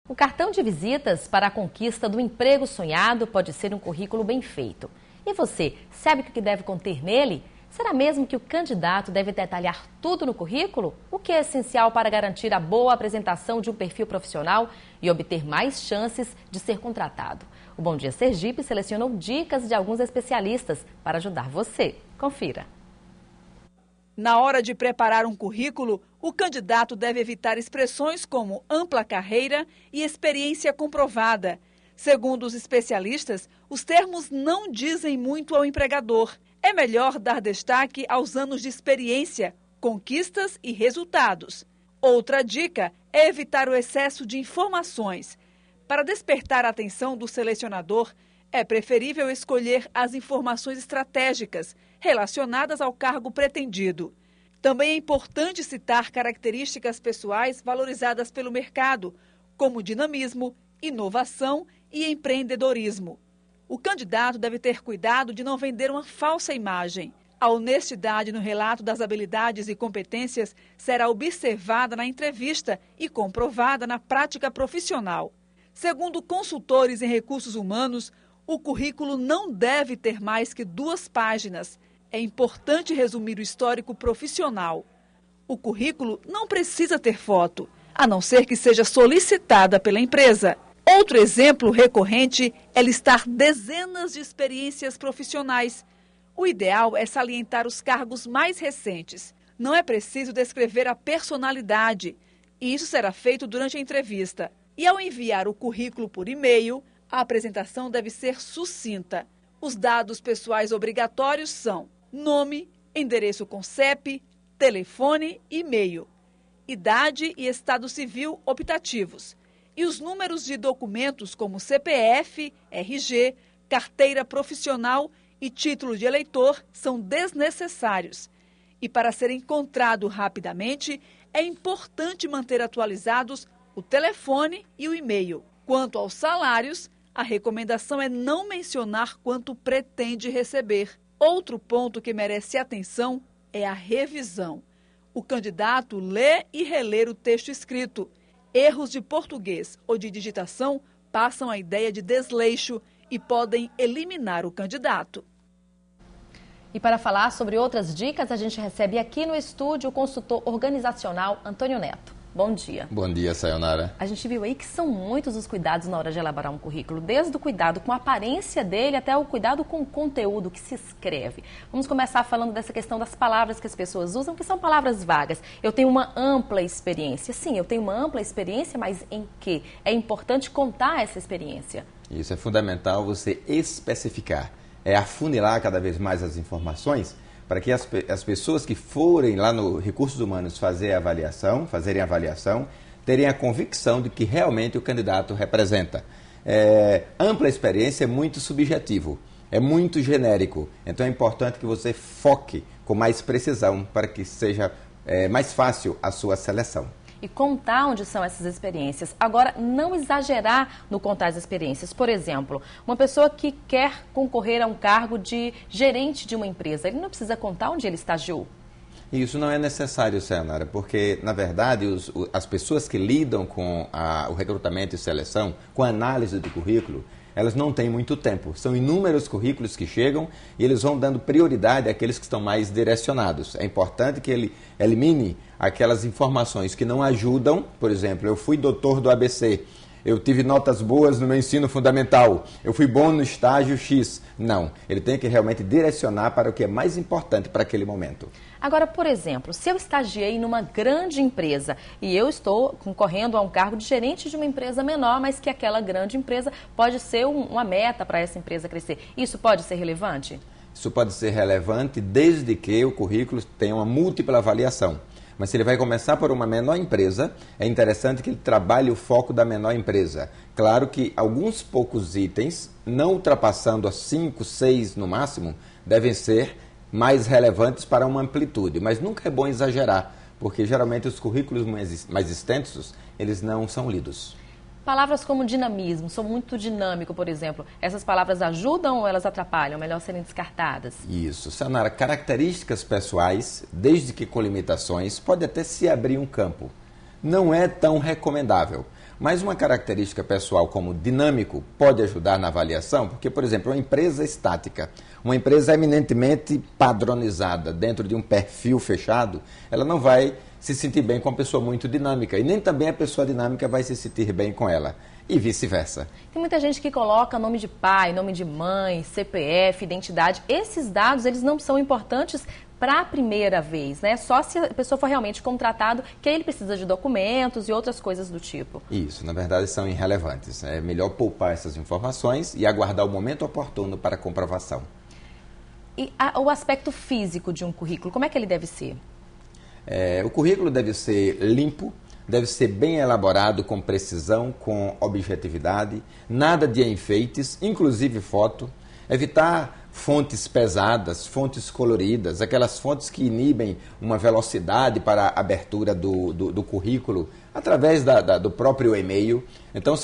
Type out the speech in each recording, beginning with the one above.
O cartão de visitas para a conquista do emprego sonhado pode ser um currículo bem feito. E você, sabe o que deve conter nele? Será mesmo que o candidato deve detalhar tudo no currículo? O que é essencial para garantir a boa apresentação de um perfil profissional e obter mais chances de ser contratado? O Bom Dia Sergipe selecionou dicas de alguns especialistas para ajudar você. Confira. Na hora de preparar um currículo, o candidato deve evitar expressões como ampla carreira e experiência comprovada. Segundo os especialistas, os termos não dizem muito ao empregador. É melhor dar destaque aos anos de experiência, conquistas e resultados. Outra dica é evitar o excesso de informações. Para despertar a atenção do selecionador, é preferível escolher as informações estratégicas relacionadas ao cargo pretendido. Também é importante citar características pessoais valorizadas pelo mercado, como dinamismo, inovação e empreendedorismo. O candidato deve ter cuidado de não vender uma falsa imagem. A honestidade no relato das habilidades e competências será observada na entrevista e comprovada na prática profissional. Segundo consultores em recursos humanos, o currículo não deve ter mais que 2 páginas. É importante resumir o histórico profissional. O currículo não precisa ter foto, a não ser que seja solicitada pela empresa. Outro exemplo recorrente é listar dezenas de experiências profissionais. O ideal é salientar os cargos mais recentes. Não é preciso descrever a personalidade. Isso será feito durante a entrevista. E ao enviar o currículo por e-mail, a apresentação deve ser sucinta. Os dados pessoais obrigatórios são nome, endereço com CEP, telefone e e-mail, idade e estado civil optativos. E os números de documentos como CPF, RG, carteira profissional e título de eleitor são desnecessários. E para ser encontrado rapidamente, é importante manter atualizados o telefone e o e-mail. Quanto aos salários, a recomendação é não mencionar quanto pretende receber. Outro ponto que merece atenção é a revisão. O candidato lê e relê o texto escrito. Erros de português ou de digitação passam a ideia de desleixo e podem eliminar o candidato. E para falar sobre outras dicas, a gente recebe aqui no estúdio o consultor organizacional Antônio Neto. Bom dia. Bom dia, Sayonara. A gente viu aí que são muitos os cuidados na hora de elaborar um currículo, desde o cuidado com a aparência dele até o cuidado com o conteúdo que se escreve. Vamos começar falando dessa questão das palavras que as pessoas usam, que são palavras vagas. Eu tenho uma ampla experiência. Sim, eu tenho uma ampla experiência, mas em quê? É importante contar essa experiência. Isso é fundamental você especificar, é afunilar cada vez mais as informações, para que as pessoas que forem lá no Recursos Humanos fazerem a avaliação, terem a convicção de que realmente o candidato representa. Ampla experiência é muito subjetivo, é muito genérico, então é importante que você foque com mais precisão para que seja mais fácil a sua seleção. E contar onde são essas experiências. Agora, não exagerar no contar as experiências. Por exemplo, uma pessoa que quer concorrer a um cargo de gerente de uma empresa, ele não precisa contar onde ele estagiou? Isso não é necessário, Sayonara, porque, na verdade, as pessoas que lidam com o recrutamento e seleção, com a análise do currículo, elas não têm muito tempo. São inúmeros currículos que chegam e eles vão dando prioridade àqueles que estão mais direcionados. É importante que ele elimine aquelas informações que não ajudam. Por exemplo, eu fui doutor do ABC, eu tive notas boas no meu ensino fundamental, eu fui bom no estágio X. Não, ele tem que realmente direcionar para o que é mais importante para aquele momento. Agora, por exemplo, se eu estagiei numa grande empresa e eu estou concorrendo a um cargo de gerente de uma empresa menor, mas que aquela grande empresa pode ser uma meta para essa empresa crescer, isso pode ser relevante? Isso pode ser relevante desde que o currículo tenha uma múltipla avaliação. Mas se ele vai começar por uma menor empresa, é interessante que ele trabalhe o foco da menor empresa. Claro que alguns poucos itens, não ultrapassando a 5, 6 no máximo, devem ser mais relevantes para uma amplitude. Mas nunca é bom exagerar, porque geralmente os currículos mais extensos, eles não são lidos. Palavras como dinamismo, sou muito dinâmico, por exemplo. Essas palavras ajudam ou elas atrapalham? Melhor serem descartadas? Isso. Sayonara, características pessoais, desde que com limitações, pode até se abrir um campo. Não é tão recomendável. Mas uma característica pessoal como dinâmico pode ajudar na avaliação, porque, por exemplo, uma empresa estática, uma empresa eminentemente padronizada dentro de um perfil fechado, ela não vai se sentir bem com uma pessoa muito dinâmica e nem também a pessoa dinâmica vai se sentir bem com ela e vice-versa. Tem muita gente que coloca nome de pai, nome de mãe, CPF, identidade. Esses dados, eles não são importantes para a primeira vez, né? Só se a pessoa for realmente contratado, que aí ele precisa de documentos e outras coisas do tipo. Isso, na verdade são irrelevantes. É melhor poupar essas informações e aguardar o momento oportuno para a comprovação. E o aspecto físico de um currículo, como é que ele deve ser? O currículo deve ser limpo, deve ser bem elaborado, com precisão, com objetividade, nada de enfeites, inclusive foto, evitar fontes pesadas, fontes coloridas, aquelas fontes que inibem uma velocidade para a abertura do currículo através do próprio e-mail. Então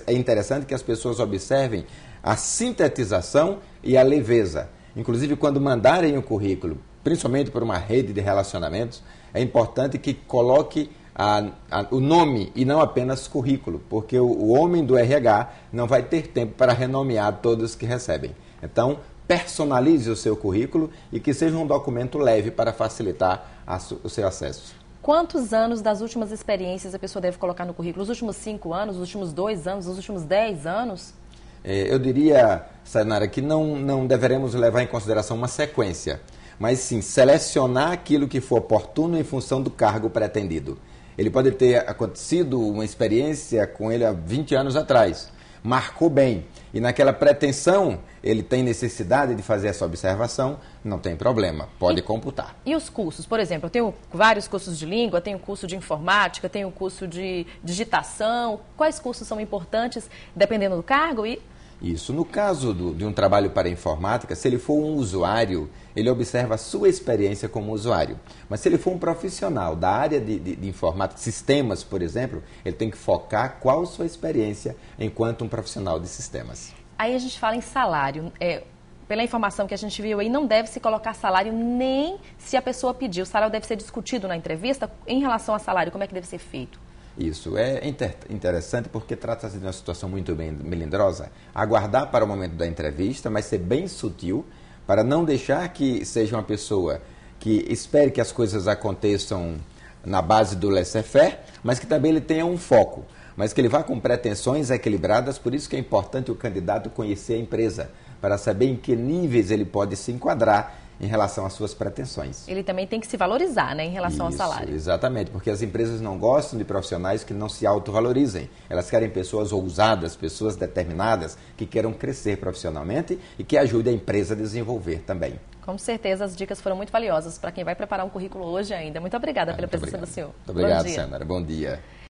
é interessante que as pessoas observem a sintetização e a leveza. Inclusive, quando mandarem o currículo, principalmente por uma rede de relacionamentos, é importante que coloque o nome e não apenas currículo, porque o homem do RH não vai ter tempo para renomear todos que recebem. Então, personalize o seu currículo e que seja um documento leve para facilitar o seu acesso. Quantos anos das últimas experiências a pessoa deve colocar no currículo? Os últimos 5 anos, os últimos 2 anos, os últimos 10 anos? Eu diria, Sainara, que não deveremos levar em consideração uma sequência, mas sim selecionar aquilo que for oportuno em função do cargo pretendido. Ele pode ter acontecido uma experiência com ele há 20 anos atrás, marcou bem, e naquela pretensão ele tem necessidade de fazer essa observação, não tem problema, pode computar. E os cursos? Por exemplo, eu tenho vários cursos de língua, tenho curso de informática, tenho curso de digitação. Quais cursos são importantes, dependendo do cargo? Isso. No caso de um trabalho para informática, se ele for um usuário, ele observa a sua experiência como usuário. Mas se ele for um profissional da área de informática, sistemas, por exemplo, ele tem que focar qual a sua experiência enquanto um profissional de sistemas. Aí a gente fala em salário. Pela informação que a gente viu aí, não deve se colocar salário nem se a pessoa pedir. O salário deve ser discutido na entrevista. Em relação a salário, como é que deve ser feito? Isso é interessante porque trata-se de uma situação muito bem melindrosa. Aguardar para o momento da entrevista, mas ser bem sutil, para não deixar que seja uma pessoa que espere que as coisas aconteçam na base do laissez-faire, mas que também ele tenha um foco, mas que ele vá com pretensões equilibradas. Por isso que é importante o candidato conhecer a empresa, para saber em que níveis ele pode se enquadrar em relação às suas pretensões. Ele também tem que se valorizar, né, em relação ao salário. Exatamente, porque as empresas não gostam de profissionais que não se autovalorizem. Elas querem pessoas ousadas, pessoas determinadas, que queiram crescer profissionalmente e que ajudem a empresa a desenvolver também. Com certeza, as dicas foram muito valiosas para quem vai preparar um currículo hoje ainda. Muito obrigada pela presença do senhor. Muito obrigado, Sainara. Bom dia.